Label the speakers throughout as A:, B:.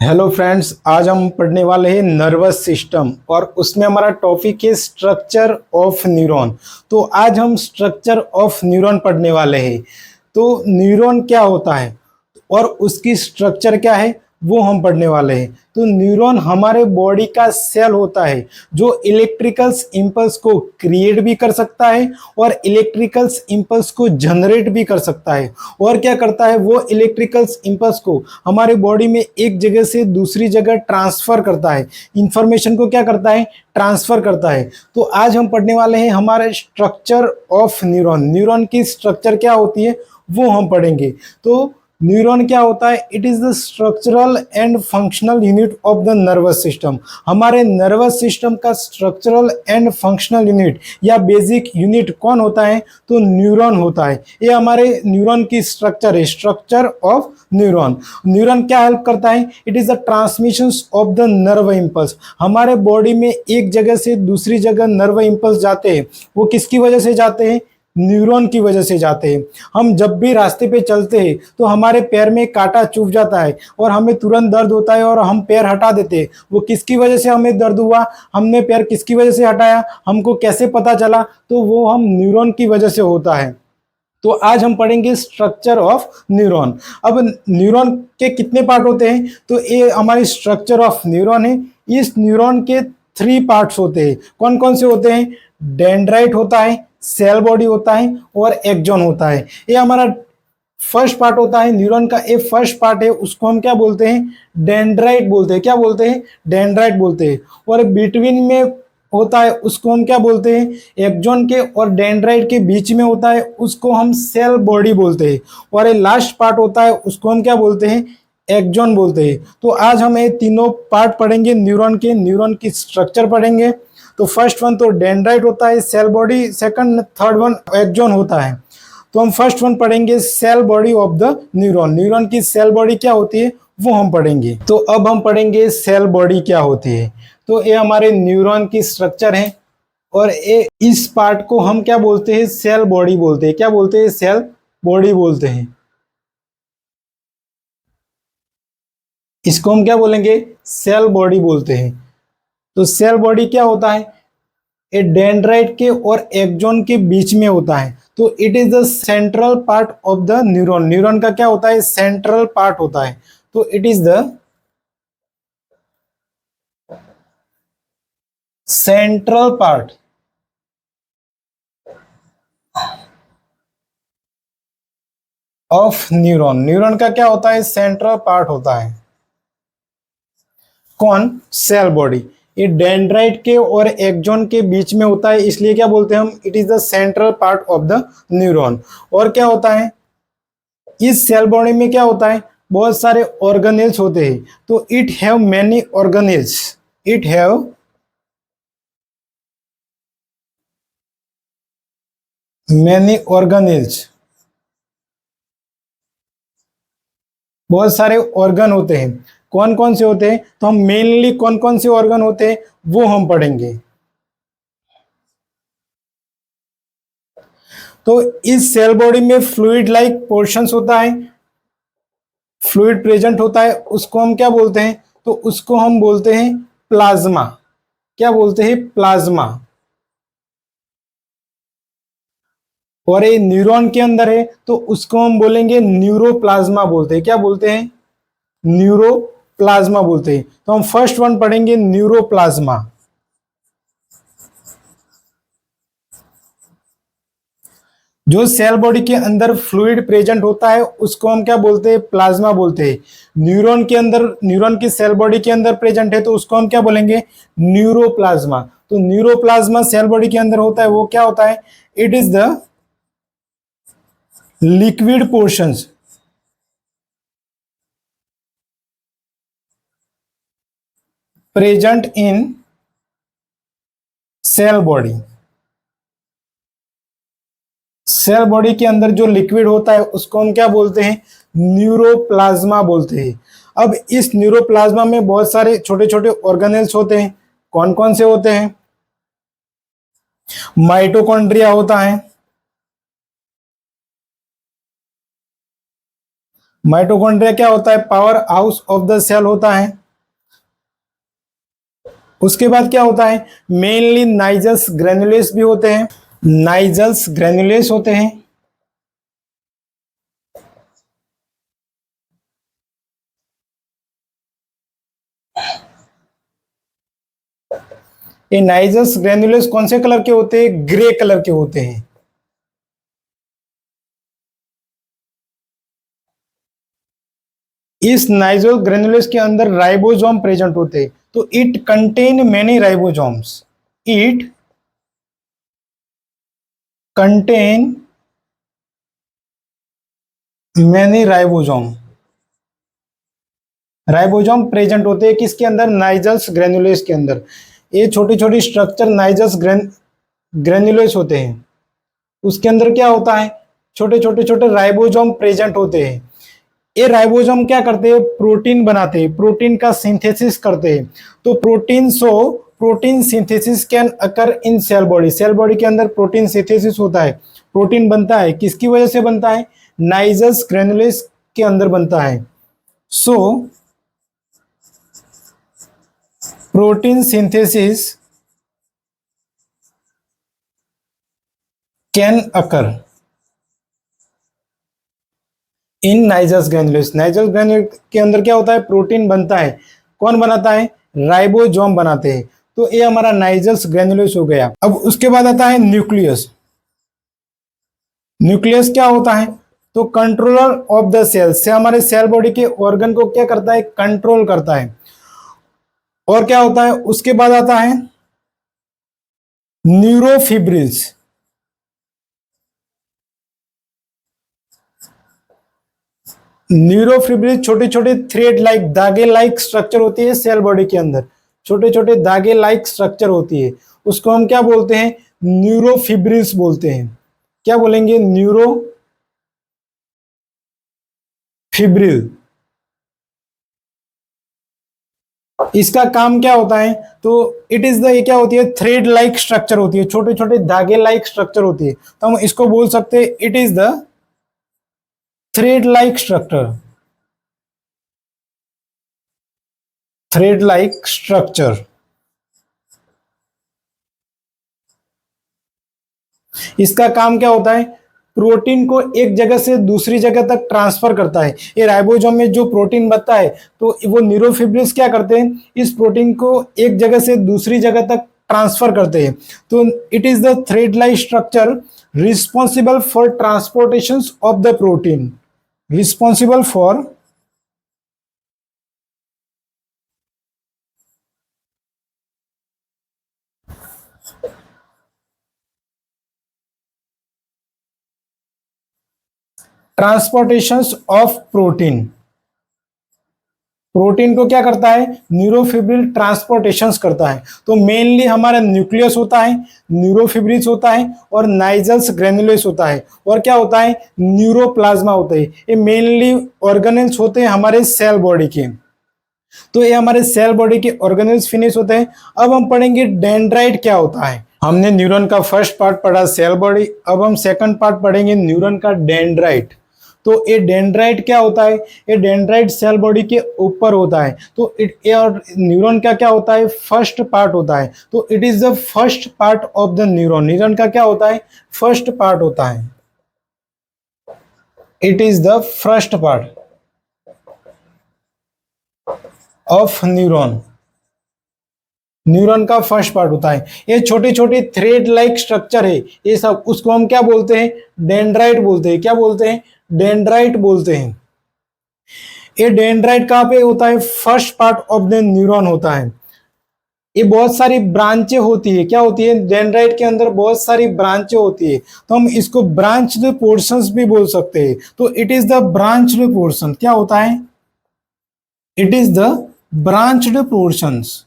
A: Hello friends, आज हम पढ़ने वाले हैं नर्वस सिस्टम और उसमें हमारा टॉपिक है स्ट्रक्चर ऑफ न्यूरॉन। तो आज हम स्ट्रक्चर ऑफ न्यूरॉन पढ़ने वाले हैं। तो न्यूरॉन क्या होता है और उसकी स्ट्रक्चर क्या है वो हम पढ़ने वाले हैं। तो न्यूरॉन हमारे बॉडी का सेल होता है जो इलेक्ट्रिकल्स इंपल्स को क्रिएट भी कर सकता है और इलेक्ट्रिकल्स इंपल्स को जनरेट भी कर सकता है। और क्या करता है, वो इलेक्ट्रिकल्स इंपल्स को हमारे बॉडी में एक जगह से दूसरी जगह ट्रांसफर करता है, इंफॉर्मेशन को क्या करता है, ट्रांसफर करता है। तो आज हम पढ़ने वाले हैं हमारे स्ट्रक्चर ऑफ न्यूरॉन। न्यूरॉन की स्ट्रक्चर क्या होती है वो हम पढ़ेंगे। तो न्यूरॉन क्या होता है, it is the structural and functional unit of the nervous system. हमारे नर्वस सिस्टम का स्ट्रक्चरल एंड फंक्शनल यूनिट या बेसिक यूनिट कौन होता है, तो न्यूरॉन होता है। ये हमारे न्यूरॉन की स्ट्रक्चर है, स्ट्रक्चर ऑफ न्यूरॉन। न्यूरॉन क्या हेल्प करता है, it is the transmission of the nerve impulse. हमारे बॉडी में एक जगह से दूसरी जगह नर्व इंपल्स जाते हैं, वो किसकी वजह से जाते हैं, न्यूरॉन की वजह से जाते हैं। हम जब भी रास्ते पे चलते हैं तो हमारे पैर में कांटा चुभ जाता है और हमें तुरंत दर्द होता है और हम पैर हटा देते हैं। वो किसकी वजह से हमें दर्द हुआ, हमने पैर किसकी वजह से हटाया, हमको कैसे पता चला, तो वो हम न्यूरॉन की वजह से होता है। तो आज हम पढ़ेंगे स्ट्रक्चर ऑफ न्यूरॉन। अब न्यूरॉन के कितने पार्ट होते हैं, तो ये हमारी स्ट्रक्चर ऑफ न्यूरॉन है। इस न्यूरॉन के 3 पार्ट्स होते हैं। कौन कौन से होते हैं, डेंड्राइट होता है, सेल बॉडी होता है और एक्सॉन होता है। ये हमारा फर्स्ट पार्ट होता है न्यूरॉन का। ये फर्स्ट पार्ट है, उसको हम क्या बोलते हैं, डेंड्राइट बोलते हैं। क्या बोलते हैं, डेंड्राइट बोलते हैं। और बिटवीन में होता है उसको हम क्या बोलते हैं, एक्सॉन के और डेंड्राइट के बीच में होता है उसको हम सेल बॉडी बोलते हैं। और ये लास्ट पार्ट होता है उसको हम क्या बोलते हैं, एक्सॉन बोलते हैं। तो आज हम ये तीनों पार्ट पढ़ेंगे न्यूरॉन के, न्यूरॉन की स्ट्रक्चर पढ़ेंगे। तो फर्स्ट वन तो डेंड्राइट होता है, cell body, second third one axon होता है। तो हम फर्स्ट वन पढ़ेंगे cell body of the neuron. Neuron की सेल बॉडी क्या होती है वो हम पढ़ेंगे। तो अब हम पढ़ेंगे सेल बॉडी क्या होती है। तो ये हमारे न्यूरॉन की स्ट्रक्चर है और ये इस पार्ट को हम क्या बोलते हैं, सेल बॉडी बोलते हैं। क्या बोलते हैं, सेल बॉडी बोलते हैं। इसको हम क्या बोलेंगे, सेल बॉडी बोलते हैं। तो सेल बॉडी क्या होता है, ये डेंड्राइट के और एक्सॉन के बीच में होता है। तो it is the central part of the neuron. Neuron का क्या होता है, सेंट्रल पार्ट होता है। तो it is the central part of neuron. Neuron का क्या होता है, सेंट्रल पार्ट होता है। कौन, सेल बॉडी। ये डेंड्राइट के और एक्सॉन के बीच में होता है, इसलिए क्या बोलते हैं हम, it is the central part of the neuron. और क्या होता है, इस सेल बॉडी में क्या होता है, बहुत सारे ऑर्गेनेल्स होते हैं। तो it have many organelles, it have many organelles. बहुत सारे ऑर्गन होते हैं। कौन कौन से होते हैं, तो हम मेनली कौन कौन से ऑर्गन होते हैं वो हम पढ़ेंगे। तो इस सेल बॉडी में फ्लूइड लाइक पोर्शंस होता है, फ्लूइड प्रेजेंट होता है, उसको हम क्या बोलते हैं, तो उसको हम बोलते हैं प्लाज्मा। क्या बोलते हैं, प्लाज्मा। और ये न्यूरॉन के अंदर है तो उसको हम बोलेंगे न्यूरोप्लाज्मा बोलते हैं। क्या बोलते हैं, न्यूरोप्लाज्मा बोलते हैं। तो हम फर्स्ट वन पढ़ेंगे न्यूरोप्लाज्मा। जो सेल बॉडी के अंदर फ्लूइड प्रेजेंट होता है उसको हम क्या बोलते हैं, प्लाज्मा बोलते हैं। न्यूरॉन के अंदर, न्यूरॉन की सेल बॉडी के अंदर प्रेजेंट है तो उसको हम क्या बोलेंगे, न्यूरोप्लाज्मा। तो न्यूरोप्लाज्मा सेल बॉडी के अंदर होता है, वो क्या होता है, it is the liquid portions present in cell body. Cell body के अंदर जो लिक्विड होता है उसको हम क्या बोलते हैं, न्यूरोप्लाज्मा बोलते हैं। अब इस न्यूरोप्लाज्मा में बहुत सारे छोटे छोटे ऑर्गेनेल्स होते हैं। कौन कौन से होते हैं, माइटोकॉन्ड्रिया होता है, माइटोकॉन्ड्रिया क्या होता है? Power house of the cell होता है। उसके बाद क्या होता है? मेनली नाइजल्स ग्रेनुलेस भी होते हैं, नाइजल्स ग्रेनुलेस होते हैं। ये नाइजल्स ग्रेनुलेस कौन से कलर के होते हैं? ग्रे कलर के होते हैं। इस नाइजल ग्रेनुलेस के अंदर राइबोसोम प्रेजेंट होते हैं। तो it contain many ribosomes, it contain many ribosome, ribosome present होते हैं किसके अंदर? नाइजल्स ग्रेनुलेस के अंदर। ये छोटी छोटी स्ट्रक्चर नाइजल्स ग्रेनुलेस होते हैं। उसके अंदर क्या होता है? छोटे छोटे छोटे राइबोसोम प्रेजेंट होते हैं। ये राइबोसोम क्या करते हैं? प्रोटीन बनाते हैं, प्रोटीन का सिंथेसिस करते हैं। तो protein synthesis can occur in cell body, cell body के अंदर प्रोटीन सिंथेसिस होता है, प्रोटीन बनता है। किसकी वजह से बनता है? नाइजल्स ग्रेनुलेस के अंदर बनता है। So protein synthesis can occur in Nissl's granules, Nissl's granules के अंदर क्या होता है? प्रोटीन बनता है। कौन बनाता है? राइबोसोम बनाते हैं। तो ये हमारा नाइजल्स ग्रेनुलेस हो गया। अब उसके बाद आता है न्यूक्लियस। न्यूक्लियस क्या होता है? तो कंट्रोलर ऑफ द सेल, से हमारे सेल बॉडी के ऑर्गन को क्या करता है? कंट्रोल करता है। और क्या होता है? उसके बाद आता है न्यूरोफिब्रिल्स। न्यूरोफिब्रिल छोटे छोटे थ्रेड लाइक, धागे लाइक स्ट्रक्चर होती है सेल बॉडी के अंदर, छोटे छोटे धागे लाइक स्ट्रक्चर होती है। उसको हम क्या बोलते हैं? न्यूरोफिब्रिल्स बोलते हैं। क्या बोलेंगे? न्यूरोफिब्रिल। इसका काम क्या होता है? तो इट इज द, ये क्या होती है? थ्रेड लाइक स्ट्रक्चर होती है, छोटे छोटे धागे लाइक स्ट्रक्चर होती है। तो हम इसको बोल सकते हैं it is the thread like structure, thread like structure. इसका काम क्या होता है? प्रोटीन को एक जगह से दूसरी जगह तक ट्रांसफर करता है। ये राइबोसोम में जो प्रोटीन बनता है, तो वो न्यूरोफिब्रिल्स क्या करते हैं? इस प्रोटीन को एक जगह से दूसरी जगह तक ट्रांसफर करते हैं। तो it is the thread like structure responsible for transportation of the protein, responsible for transportation of protein. Protein को क्या करता है? न्यूरोफिब्रिल ट्रांसपोर्टेशंस करता है। तो मेनली हमारा न्यूक्लियस होता है, न्यूरोफिब्रिल्स होता है, और नाइजल्स ग्रेनुलेस होता है, और क्या होता है? न्यूरोप्लाज्मा होता है। ये मेनली ऑर्गेनेल्स होते हैं हमारे सेल बॉडी के। तो ये हमारे सेल बॉडी के ऑर्गेनेल्स फिनिश होते हैं। अब हम पढ़ेंगे डेंड्राइट क्या होता है। हमने न्यूरॉन का फर्स्ट पार्ट पढ़ा सेल बॉडी, अब हम सेकंड पार्ट पढ़ेंगे न्यूरॉन का डेंड्राइट। तो ये डेंड्राइट क्या होता है? ये डेंड्राइट सेल बॉडी के ऊपर होता है। तो और न्यूरॉन का क्या होता है? फर्स्ट पार्ट होता है। तो it is the first part of the neuron, neuron का क्या होता है? फर्स्ट पार्ट होता है। It is the first part of neuron, neuron का फर्स्ट पार्ट होता है। ये छोटे छोटे थ्रेड लाइक स्ट्रक्चर है, ये सब, उसको हम क्या बोलते हैं? डेंड्राइट बोलते हैं। क्या बोलते हैं? डेंड्राइट बोलते हैं। ये डेंड्राइट कहाँ पे होता है? First part of the neuron होता है। ये बहुत सारी ब्रांचें होती है। क्या होती है? डेंड्राइट के अंदर बहुत सारी ब्रांचें होती है। तो हम इसको ब्रांच्ड पोर्शंस भी बोल सकते हैं। तो it is the branched portion. क्या होता है? It is the branched portions.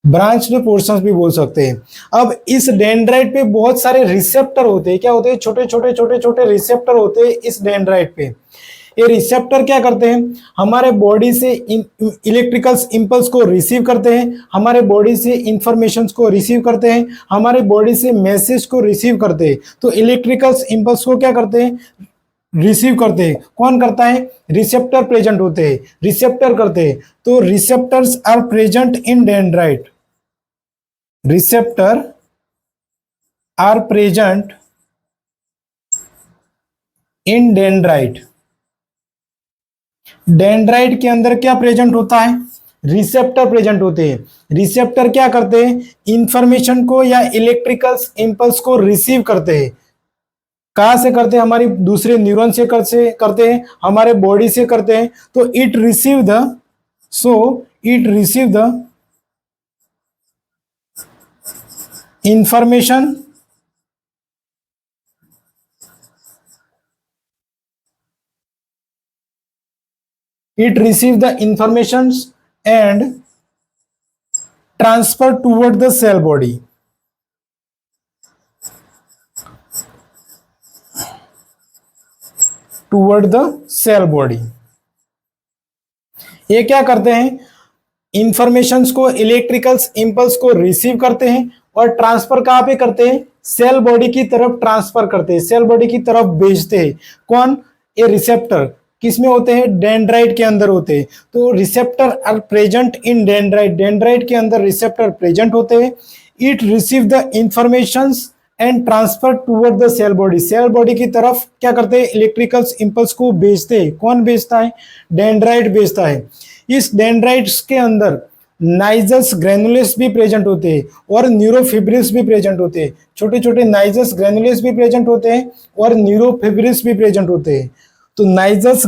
A: Branched portions भी बोल सकते हैं। अब इस डेंड्राइट पे बहुत सारे रिसेप्टर होते हैं। क्या होते हैं? छोटे छोटे छोटे छोटे रिसेप्टर होते हैं इस डेंड्राइट पे। ये रिसेप्टर क्या करते हैं, हमारे बॉडी से इलेक्ट्रिकल इंपल्स को रिसीव करते हैं, हमारे बॉडी से इंफॉर्मेशन को रिसीव करते हैं, हमारे बॉडी से मैसेज को रिसीव करते हैं। तो इलेक्ट्रिकल इंपल्स को क्या करते हैं, रिसीव करते हैं। कौन करता है, रिसेप्टर प्रेजेंट होते हैं, रिसेप्टर करते हैं। तो receptors are present in dendrite, receptor are present in dendrite. Dendrite के अंदर क्या प्रेजेंट होता है, रिसेप्टर प्रेजेंट होते हैं। रिसेप्टर क्या करते हैं, इंफॉर्मेशन को या इलेक्ट्रिकल इंपल्स को रिसीव करते हैं। कहां से करते हैं, हमारी दूसरे न्यूरॉन से करते हैं, हमारे बॉडी से करते हैं। तो it receive the information and transfer toward the cell body. ये क्या करते हैं, इंफॉर्मेशंस को, इलेक्ट्रिकल इंपल्स को रिसीव करते हैं और ट्रांसफर कहां पे करते हैं, सेल बॉडी की तरफ ट्रांसफर करते हैं, सेल बॉडी की तरफ भेजते हैं। कौन, ये रिसेप्टर किसमें होते हैं, डेंड्राइट के अंदर होते हैं। तो receptor are present in dendrite, dendrite के अंदर रिसेप्टर प्रेजेंट होते हैं। It receive the informations and transfer toward the cell body, cell body की तरफ क्या करते हैं, इलेक्ट्रिकल इंपल्स को भेजते हैं। कौन भेजता है, डेंड्राइट भेजता है। इस डेंड्राइट्स के अंदर नाइजस ग्रैनुलेस भी प्रेजेंट होते हैं और न्यूरोफिब्रिल्स भी प्रेजेंट होते हैं। छोटे छोटे नाइजस ग्रैनुलेस भी प्रेजेंट होते हैं और न्यूरोफिब्रिल्स भी प्रेजेंट होते हैं। तो नाइजस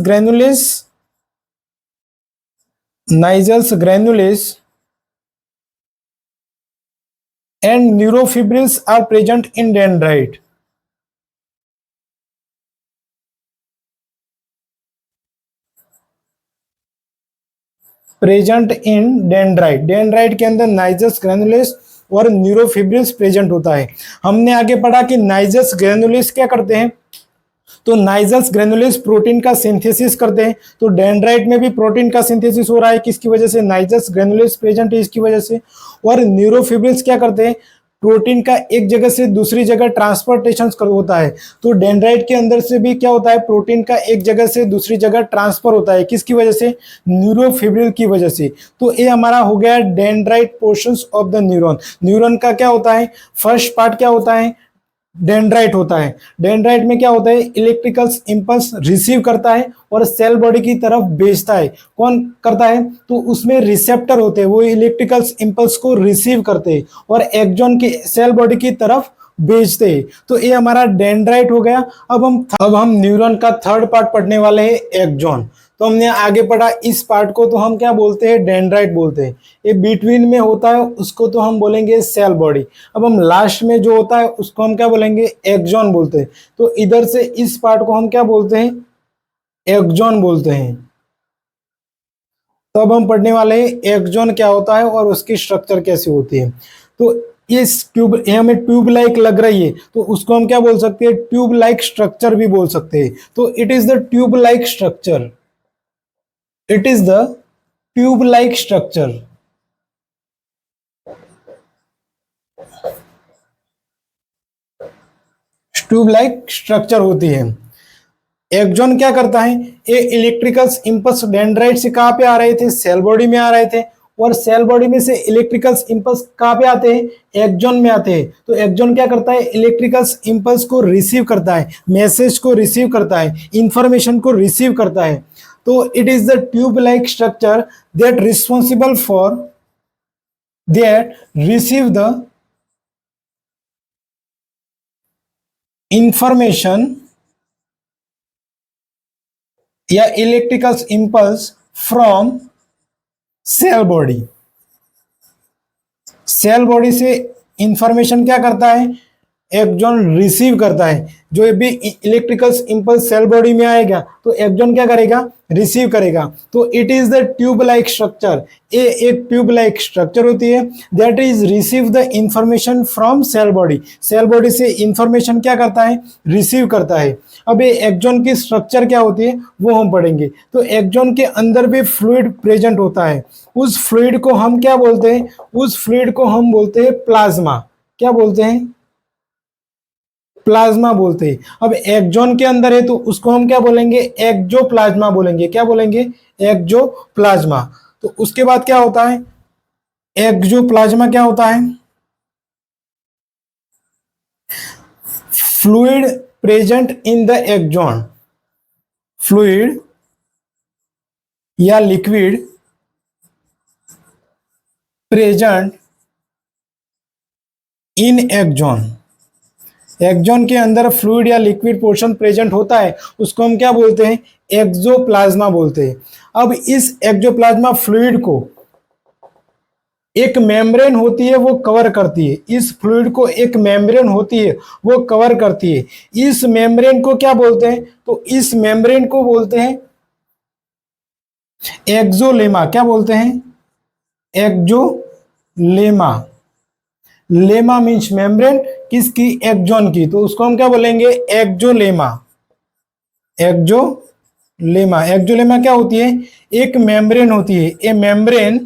A: ग्रैनुलेस and neurofibrils are present in dendrite. Present in dendrite, dendrite के अंदर नाइजस ग्रैनुलेस और न्यूरोफिब्रिल्स प्रेजेंट होता है। हमने आगे पढ़ा कि नाइजस ग्रैनुलेस क्या करते हैं, तो नाइजस ग्रैनुलेस प्रोटीन का सिंथेसिस करते हैं। तो डेंड्राइट में भी प्रोटीन का सिंथेसिस हो रहा है, किसकी वजह से, नाइजस ग्रैनुलेस प्रेजेंट है इसकी वजह से। और न्यूरोफिब्रिल्स क्या करते हैं, प्रोटीन का एक जगह से दूसरी जगह ट्रांसपोर्टेशन होता है। तो डेंड्राइट के अंदर से भी क्या होता है, प्रोटीन का एक जगह से दूसरी जगह ट्रांसफर होता है, किसकी वजह से, न्यूरोफिब्रिल की वजह से। तो ये हमारा हो गया dendrite portions of the neuron. Neuron का क्या होता है, फर्स्ट पार्ट क्या होता है, डेंड्राइट होता है। डेंड्राइट में क्या होता है, इलेक्ट्रिकल इंपल्स रिसीव करता है और सेल बॉडी की तरफ भेजता है। कौन करता है, तो उसमें रिसेप्टर होते हैं, वो इलेक्ट्रिकल इंपल्स को रिसीव करते हैं और एक्सॉन की सेल बॉडी की तरफ भेजते हैं। तो ये हमारा डेंड्राइट हो गया। अब हम न्यूरॉन का थर्ड पार्ट पढ़ने वाले हैं, एक्सॉन। तो हमने आगे पढ़ा इस पार्ट को तो हम क्या बोलते हैं, डेंड्राइट बोलते हैं। ये बिटवीन में होता है उसको तो हम बोलेंगे सेल बॉडी। अब हम लास्ट में जो होता है उसको हम क्या बोलेंगे, एक्सॉन बोलते हैं। तो इधर से इस पार्ट को हम क्या बोलते हैं, एक्सॉन बोलते हैं। तो अब हम पढ़ने वाले हैं एक्सॉन क्या होता है और उसकी स्ट्रक्चर कैसी होती है। तो इस ट्यूब, ये हमें ट्यूब लाइक लग रही है तो उसको हम क्या बोल सकते हैं, ट्यूब लाइक स्ट्रक्चर भी बोल सकते हैं। तो it is the tube like structure, it is the tube like structure. Tube like structure होती है। एक्सॉन क्या करता है, ये इलेक्ट्रिकल इंपल्स डेंड्राइट से कहां पे आ रहे थे, सेल बॉडी में आ रहे थे और सेल बॉडी में से इलेक्ट्रिकल इंपल्स कहां पे आते हैं, एक्सॉन में आते हैं। तो एक्सॉन क्या करता है, इलेक्ट्रिकल इंपल्स को रिसीव करता है, मैसेज को रिसीव करता है, इंफॉर्मेशन को रिसीव करता है। तो it is the tube-like structure that responsible for that receive the information या electrical impulse from cell body। Cell body से इंफॉर्मेशन क्या करता है, एक्सॉन रिसीव करता है। जो भी इलेक्ट्रिकल इंपल्स सेल बॉडी में आएगा तो एक्सॉन क्या करेगा, रिसीव करेगा। तो it is the tube like structure, ये एक ट्यूब लाइक स्ट्रक्चर होती है that is receive the information from cell body. Cell body से इंफॉर्मेशन क्या करता है, रिसीव करता है। अब ये एक्सॉन की स्ट्रक्चर क्या होती है वो हम पढ़ेंगे। तो एक्सॉन के अंदर भी फ्लूइड प्रेजेंट होता है, उस फ्लूइड को हम क्या बोलते हैं, उस फ्लूइड को हम बोलते हैं प्लाज्मा। क्या बोलते हैं, प्लाज्मा बोलते हैं। अब एक्सॉन के अंदर है तो उसको हम क्या बोलेंगे, एक्सोप्लाज्मा बोलेंगे। क्या बोलेंगे, एक्सोप्लाज्मा। तो उसके बाद क्या होता है, एक्सोप्लाज्मा क्या होता है, fluid present in the axon, fluid या liquid present in axon. Axon के अंदर फ्लूइड या लिक्विड पोर्शन प्रेजेंट होता है, उसको हम क्या बोलते हैं, एक्सोप्लाज्मा बोलते हैं। अब इस एक्सोप्लाज्मा फ्लूइड को एक मेम्ब्रेन होती है वो कवर करती है, इस फ्लूइड को एक मेम्ब्रेन होती है वो कवर करती है। इस मेम्ब्रेन को क्या बोलते हैं, तो इस मेम्ब्रेन को बोलते हैं एक्सोलेमा। क्या बोलते हैं, एक्सोलेमा। लेमा मीन्स मेम्ब्रेन किसकी, एक्सॉन की, तो उसको हम क्या बोलेंगे, एक्सोलेमा। एक्सोलेमा, एक्सोलेमा क्या होती है, एक मेम्ब्रेन होती है। ए मेम्ब्रेन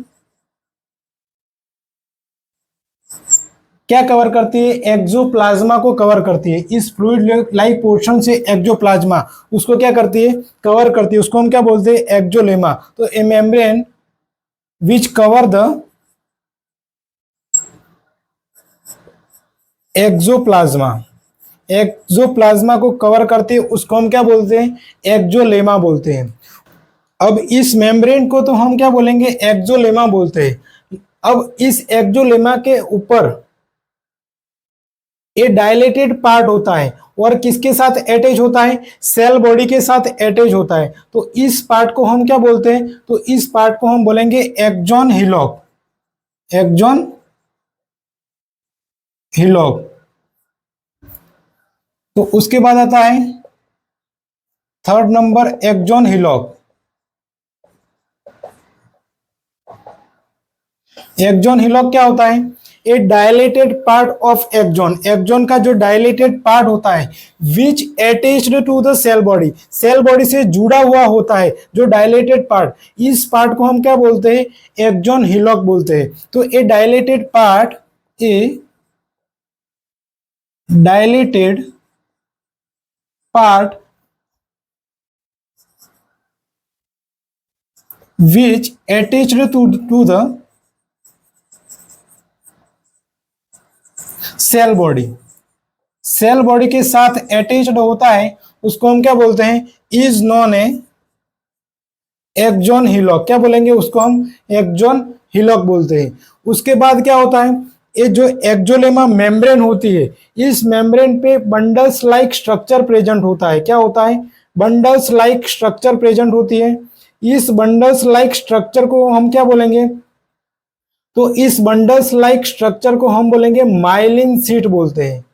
A: क्या कवर करती है, एक्सोप्लाज्मा को कवर करती है। इस फ्लूइड लाइक पोर्शन से एक्सोप्लाज्मा उसको क्या करती है, कवर करती है, उसको हम क्या बोलते हैं, एक्सोलेमा। तो a membrane which cover the axoplasm, axoplasm को कवर करते हैं उसको हम क्या बोलते हैं, एक्सोलेमा बोलते हैं। अब इस मेम्ब्रेन को तो हम क्या बोलेंगे, एक्सोलेमा बोलते हैं। अब इस एक्सोलेमा के ऊपर ये डायलेटेड पार्ट होता है और किसके साथ अटैच होता है, सेल बॉडी के साथ अटैच होता है। तो इस पार्ट को हम क्या बोलते हैं, तो इस पार्ट को हम बोलेंगे एक्सॉन हिलॉक, एक्सॉन हिलॉक। तो उसके बाद आता है third number, axon hillock. Axon hillock क्या होता है, a dilated part of axon, axon का जो डायलेटेड पार्ट होता है which attached to the cell body, cell body से जुड़ा हुआ होता है जो डायलेटेड पार्ट, इस पार्ट को हम क्या बोलते हैं, एक्सॉन हिलॉक बोलते हैं। तो a dilated part, a dilated part which attached to the cell body, cell body के साथ अटैच्ड होता है उसको हम क्या बोलते हैं, is known a axon hillock. क्या बोलेंगे, उसको हम एक्सॉन हिलॉक बोलते हैं। उसके बाद क्या होता है, ये जो एक्सोलेमा मेम्ब्रेन होती है, इस मेम्ब्रेन पे बंडल्स लाइक स्ट्रक्चर प्रेजेंट होता है। क्या होता है, बंडल्स लाइक स्ट्रक्चर प्रेजेंट होती है। इस बंडल्स लाइक स्ट्रक्चर को हम क्या बोलेंगे, तो इस बंडल्स लाइक स्ट्रक्चर को हम बोलेंगे माइलिन सीट बोलते हैं।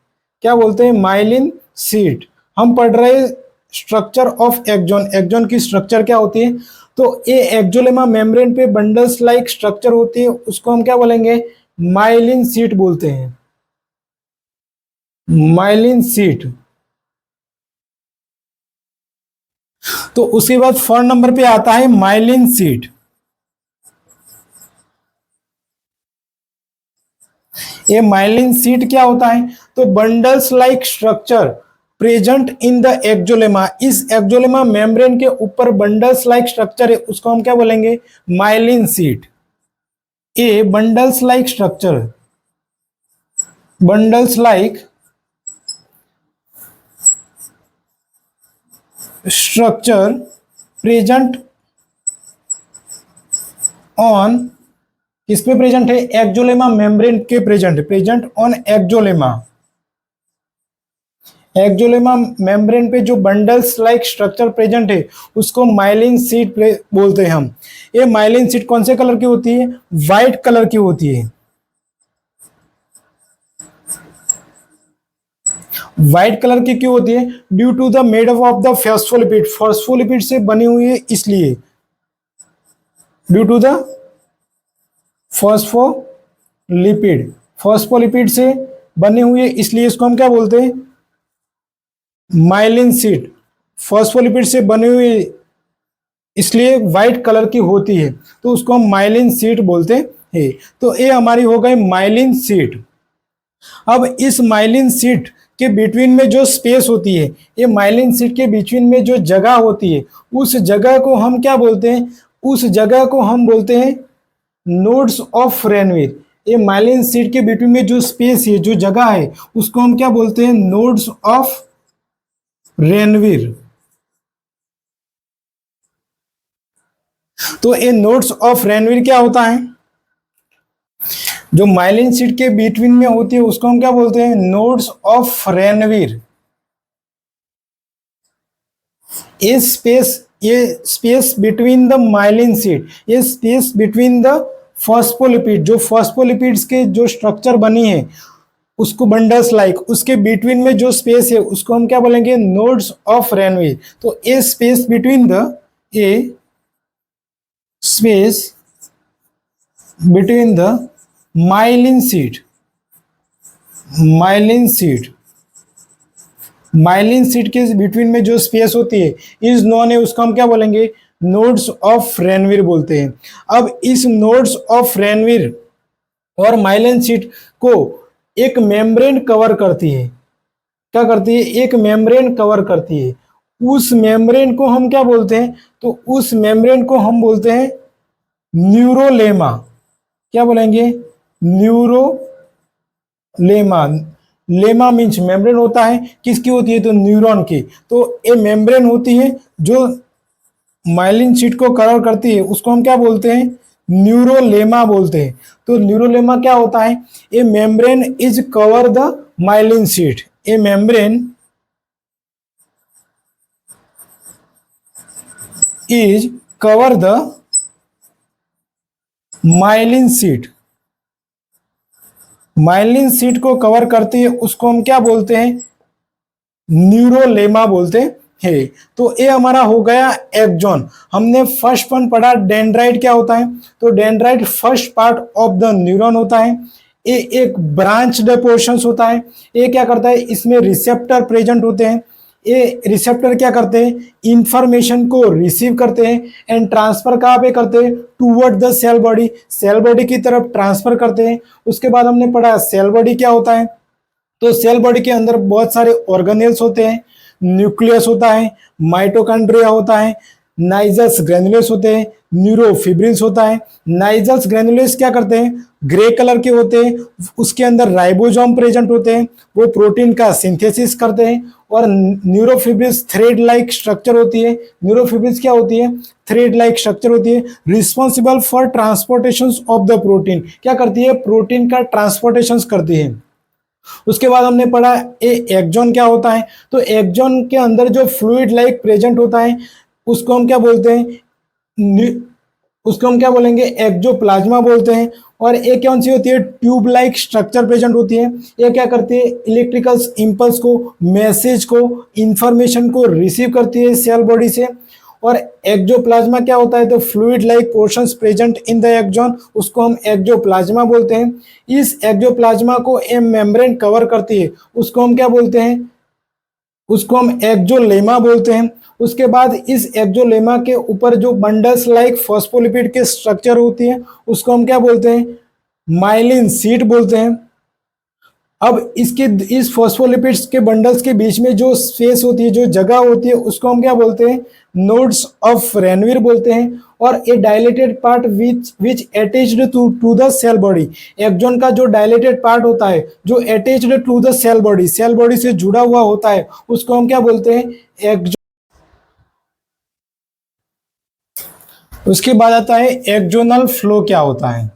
A: क्या बोलते हैं, माइलिन सीट। हम पढ़ रहे स्ट्रक्चर ऑफ एक्सॉन, एक्सॉन की स्ट्रक्चर क्या होती है, तो ये एक्सोलेमा मेम्ब्रेन पे बंडल्स लाइक स्ट्रक्चर होती है उसको हम क्या बोलेंगे, माइलिन सीट बोलते हैं, माइलिन सीट। तो उसके बाद फोर्थ नंबर पे आता है माइलिन सीट। ये माइलिन सीट क्या होता है, तो bundles like structure present in the axolemma, इस एक्सोलेमा मेम्ब्रेन के ऊपर बंडल्स लाइक स्ट्रक्चर है उसको हम क्या बोलेंगे, myelin seat. A bundles like structure, bundles like structure present on, किस पे प्रेजेंट है, एक्सोलेमा मेम्ब्रेन के present, present on axolemma. Axolemma membrane पे जो बंडल्स लाइक स्ट्रक्चर प्रेजेंट है उसको माइलिन सीट बोलते हैं हम। ये माइलिन सीट कौन से कलर की होती है, व्हाइट कलर की होती है। व्हाइट कलर की क्यों होती है? Due to the made up of the phospholipid, phospholipid से बनी हुई है इसलिए, due to the phospholipid, phospholipid से बने हुए इसलिए इसको हम क्या बोलते हैं? माइलिन शीट, फॉस्फोलिपिड से बनी हुई इसलिए व्हाइट कलर की होती है, तो उसको हम माइलिन शीट बोलते हैं। तो ये हमारी हो गई माइलिन शीट। अब इस माइलिन शीट के बिटवीन में जो स्पेस होती है, ये माइलिन शीट के बिटवीन में जो जगह होती है, उस जगह को हम क्या बोलते हैं? उस जगह को हम बोलते हैं नोड्स ऑफ रेनवीर। ये माइलिन शीट के बिटवीन में जो स्पेस है, जो जगह है, उसको हम क्या बोलते हैं? Nodes of Ranvier. तो ये नोड्स ऑफ रेनवीर क्या होता है? जो माइलिन शीट के बिटवीन में होती है उसको हम क्या बोलते हैं? Nodes of Ranvier. ये space between the myelin sheath, ये स्पेस बिटवीन द फॉस्फोलिपिड, जो फॉस्फोलिपिड्स के जो स्ट्रक्चर बनी है उसको बंडल्स लाइक, उसके बिटवीन में जो स्पेस है उसको हम क्या बोलेंगे? Nodes of Ranvier. तो a space between the, a space between the myelin sheath, myelin sheath, myelin sheath के बिटवीन में जो स्पेस होती है इज नोन है, उसको हम क्या बोलेंगे? नोड्स ऑफ रेनवीर बोलते हैं। अब इस नोड्स ऑफ रेनवीर और माइलिन शीट को एक मेम्ब्रेन कवर करती है। क्या करती है? एक मेम्ब्रेन कवर करती है। उस मेम्ब्रेन को हम क्या बोलते हैं? तो उस मेम्ब्रेन को हम बोलते हैं न्यूरोलेमा। क्या बोलेंगे? न्यूरोलेमा। लेमा मीन्स मेम्ब्रेन होता है, किसकी होती है? तो न्यूरॉन की। तो ये मेम्ब्रेन होती है जो माइलिन शीट को कवर करती है, उसको हम क्या बोलते हैं? न्यूरोलेमा बोलते हैं। तो न्यूरोलेमा क्या होता है? ए membrane is cover the myelin sheet, A membrane is cover the myelin sheath, myelin sheet को कवर करती है, उसको हम क्या बोलते हैं? न्यूरोलेमा बोलते हैं। तो ये हमारा हो गया एक्सॉन। हमने फर्स्ट वन पढ़ा डेंड्राइट क्या होता है? तो dendrite first part of the neuron होता है। ये एक ब्रांच पोर्शन होता है। ये क्या करता है? इसमें रिसेप्टर प्रेजेंट होते हैं। ये रिसेप्टर क्या करते हैं? इंफॉर्मेशन को रिसीव करते हैं एंड ट्रांसफर कहाँ पे करते हैं? Toward the cell body, cell body की तरफ ट्रांसफर करते हैं। उसके बाद हमने पढ़ा सेल बॉडी क्या होता है? तो सेल बॉडी के अंदर बहुत सारे ऑर्गेनेल्स होते हैं, न्यूक्लियस होता है, माइटोकॉन्ड्रिया होता है, नाइजल्स ग्रैन्युलेस होते हैं, न्यूरोफिब्रिल्स होता है। नाइजल्स ग्रैन्युलेस क्या करते हैं? ग्रे कलर के होते हैं, उसके अंदर राइबोसोम प्रेजेंट होते हैं, वो प्रोटीन का सिंथेसिस करते हैं। और न्यूरोफिब्रिल्स थ्रेड लाइक स्ट्रक्चर होती है। न्यूरोफिब्रिल्स क्या होती है? थ्रेड लाइक स्ट्रक्चर होती है, responsible for transportation of the protein. क्या करती है? प्रोटीन का ट्रांसपोर्टेशन करती है। उसके बाद हमने पढ़ा एक्सॉन क्या होता है? तो एक्सॉन के अंदर जो फ्लूइड लाइक प्रेजेंट होता है उसको हम क्या बोलते हैं? उसको हम क्या बोलेंगे? एक्सोप्लाज्मा बोलते हैं। और ये कौन सी होती है? ट्यूब लाइक स्ट्रक्चर प्रेजेंट होती है। ये क्या करती है? इलेक्ट्रिकल इंपल्स को, मैसेज को, इंफॉर्मेशन को रिसीव करती है सेल बॉडी से। और एक्सोप्लाज्मा क्या होता है? तो fluid like portions present in the axon, उसको हम एक्सोप्लाज्मा बोलते हैं। इस एक्सोप्लाज्मा को ए मेम्ब्रेन कवर करती है, उसको हम क्या बोलते हैं? उसको हम एक्सोलेमा बोलते हैं। उसके बाद इस एक्सोलेमा के ऊपर जो बंडल्स लाइक फॉस्फोलिपिड के स्ट्रक्चर होती है उसको हम क्या बोलते हैं? माइलिन शीट बोलते हैं। अब इसके इस फॉस्फोलिपिड्स के बंडल्स के बीच में जो स्पेस होती है, जो जगह होती है, उसको हम क्या बोलते हैं? नोड्स ऑफ रेनवीर बोलते हैं। और a dilated part which attached to the cell body, axon का जो डायलेटेड पार्ट होता है जो attached to the cell body, cell body से जुड़ा हुआ होता है, उसको हम क्या बोलते हैं? एक्सॉन। उसके बाद आता है एक्सोनल फ्लो क्या होता है?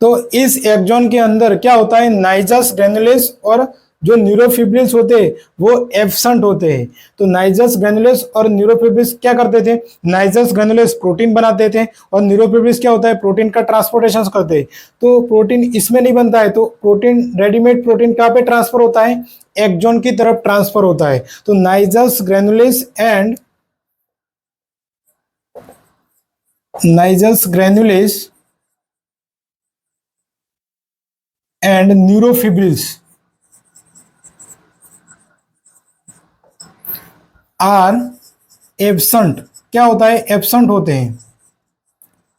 A: तो इस एक्सॉन के अंदर क्या होता है? नाइजस ग्रैन्युलेस और जो न्यूरोफिब्रिल्स होते हैं वो एब्सेंट होते हैं। तो नाइजस ग्रैन्युलेस और न्यूरोफिब्रिल्स क्या करते थे, नाइजस ग्रैन्युलेस प्रोटीन बनाते थे और न्यूरोफिब्रिल्स क्या होता है, प्रोटीन का ट्रांसपोर्टेशन करते हैं। तो प्रोटीन इसमें नहीं बनता है, तो प्रोटीन रेडीमेड प्रोटीन कहाँ पे ट्रांसफर होता है, एक्सॉन की तरफ ट्रांसफर होता है। तो नाइजस ग्रैन्युलेस एंड न्यूरोफिब्रिल्स आर एब्सेंट, क्या होता है, एब्सेंट होते हैं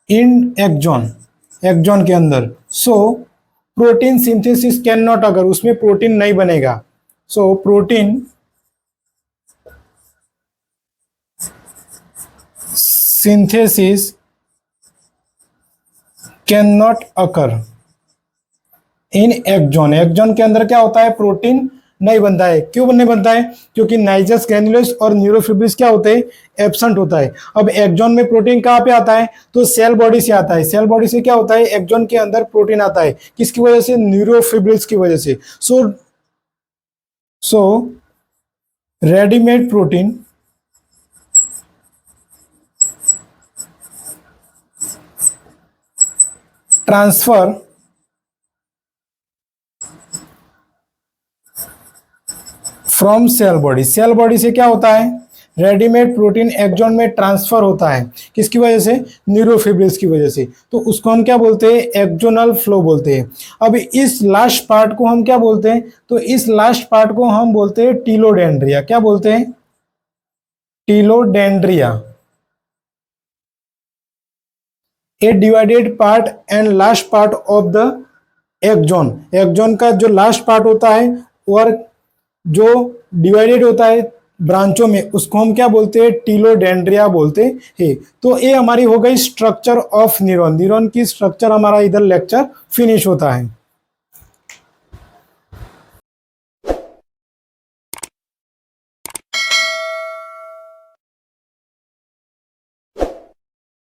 A: इन एक्सॉन, एक्सॉन के अंदर। So protein synthesis can not, अगर उसमें प्रोटीन नहीं बनेगा, so protein synthesis can not occur in axon. Axon के अंदर क्या होता है, प्रोटीन नहीं बनता है। क्यों नहीं बनता है, क्योंकि नाइजस ग्रैन्युलेस और न्यूरोफिब्रिल्स क्या होते हैं, एब्सेंट होता है। अब एक्सॉन में प्रोटीन कहाँ पे आता है, तो सेल बॉडी से आता है। सेल बॉडी से क्या होता है, एक्सॉन के अंदर प्रोटीन आता है, किसकी वजह से, न्यूरोफिब्रिल्स की वजह से। So readymade protein transfer from cell body, cell body से क्या होता है, रेडीमेड प्रोटीन एक्सॉन में ट्रांसफर होता है, किसकी वजह से, न्यूरोफिब्रिल्स की वजह से। तो उसको हम क्या बोलते हैं, एक्सोनल फ्लो बोलते हैं। अब इस लास्ट पार्ट को हम क्या बोलते हैं, तो इस लास्ट पार्ट को हम बोलते हैं टीलोडेंड्रिया। क्या बोलते हैं, telodendria. A divided part and last part of the axon, axon का जो लास्ट पार्ट होता है और जो डिवाइडेड होता है ब्रांचों में, उसको हम क्या बोलते हैं, टीलोडेंड्रिया बोलते हैं। तो ये हमारी हो गई स्ट्रक्चर ऑफ न्यूरॉन। न्यूरॉन की स्ट्रक्चर हमारा इधर लेक्चर फिनिश होता है।